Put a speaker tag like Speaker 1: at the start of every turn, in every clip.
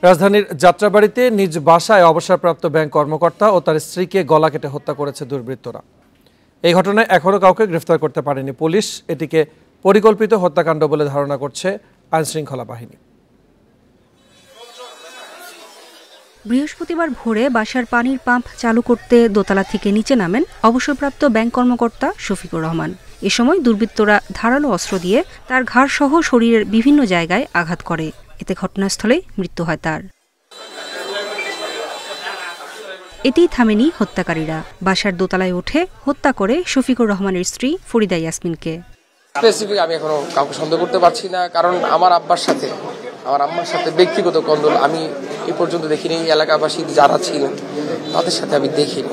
Speaker 1: রাজধানীর যাত্রাবাড়িতে নিজ বাসায় অবসরপ্রাপ্ত ব্যাংক কর্মকর্তা ও তার স্ত্রীকে গলা কেটে হত্যা করেছে দুর্বৃত্তরা। এই ঘটনায় এখনও কাউকে গ্রেফতার করতে পারেনি পুলিশ। এটিকে পরিকল্পিত হত্যাকাণ্ড বলে ধারণা করছে আইনশৃঙ্খলা বাহিনী।
Speaker 2: বৃহস্পতিবার ভোরে বাসার পানির পাম্প চালু করতে দোতলা থেকে নিচে নামেন অবসরপ্রাপ্ত ব্যাংক কর্মকর্তা শফিকুর রহমান। এ সময় দুর্বৃত্তরা ধারালো অস্ত্র দিয়ে তার ঘাড় সহ শরীরের বিভিন্ন জায়গায় আঘাত করে। এতে ঘটনাস্থলে মৃত্যু হয় তার। এতেই থামেনি হত্যাকারীরা। বাসার দোতলায় উঠে হত্যা করে শফিকুর রহমানের স্ত্রী ফরিদা ইয়াসমিনকে।
Speaker 3: স্পেসিফিক আমি এখনো কাউকে সন্দেহ করতে পারছি না, কারণ আমার আম্মার সাথে ব্যক্তিগত কন্দল আমি এ পর্যন্ত দেখিনি। এলাকাবাসী যারা ছিলেন তাদের সাথে আমি দেখিনি।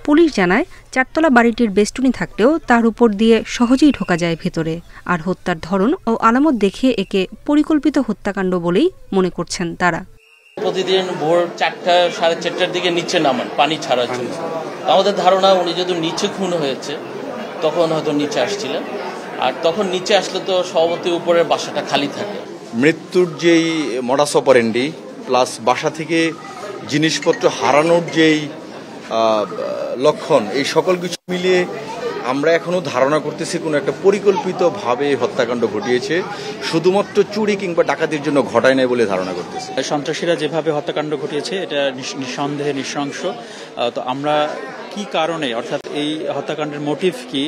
Speaker 2: পুলিশ জানায়, চারতলা বাড়িটির বেষ্টনী থাকলেও তার উপর দিয়ে সহজেই ঢোকা যায় ভেতরে। আর হত্যার ধরন ও আলামত দেখে একে পরিকল্পিত হত্যাকাণ্ড বলেই মনে করছেন তারা।
Speaker 4: প্রতিদিন ভোর 4টা, 4:30টার দিকে নিচে নামান পানি ছাড়ার জন্য। আমাদের ধারণা উনি যদি নিচে খুন হয়েছে তখন হয়তো নিচে আসছিলেন, আর তখন নিচে আসলে তো স্বভাবতই উপরের বাসাটা খালি থাকে।
Speaker 5: মৃত্যুর যেই মডাস অপারেন্ডি প্লাস বাসা থেকে জিনিসপত্র হারানোর যেই লক্ষণ, এই সকল কিছু মিলিয়ে আমরা এখনো ধারণা করতেছি কোনো একটা পরিকল্পিতভাবে হত্যাকাণ্ড ঘটিয়েছে, শুধুমাত্র চুরি কিংবা ডাকাতির জন্য ঘটায় নাই বলে ধারণা করতেছি।
Speaker 6: সন্ত্রাসীরা যেভাবে হত্যাকাণ্ড ঘটিয়েছে এটা নিঃসন্দেহে নৃশংস। তো আমরা কি কারণে, অর্থাৎ এই হত্যাকাণ্ডের মোটিভ কি,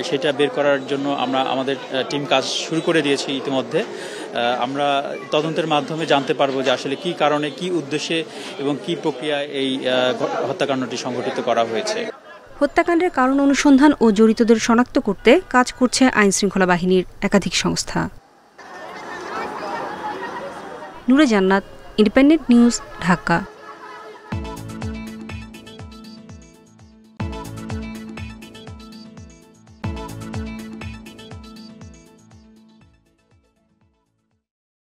Speaker 6: সেটা বের করার জন্য আমরা আমাদের টিম কাজ শুরু করে দিয়েছি ইতিমধ্যে। আমরা তদন্তের মাধ্যমে জানতে পারবো যে আসলে কি কারণে, কি উদ্দেশ্যে এবং কি প্রক্রিয়ায় এই হত্যাকাণ্ডটি সংঘটিত করা হয়েছে।
Speaker 2: হত্যাকাণ্ডের কারণ অনুসন্ধান ও জড়িতদের শনাক্ত করতে কাজ করছে আইনশৃঙ্খলা বাহিনীর একাধিক সংস্থা। নূরে জান্নাত, ইন্ডিপেন্ডেন্ট নিউজ, ঢাকা।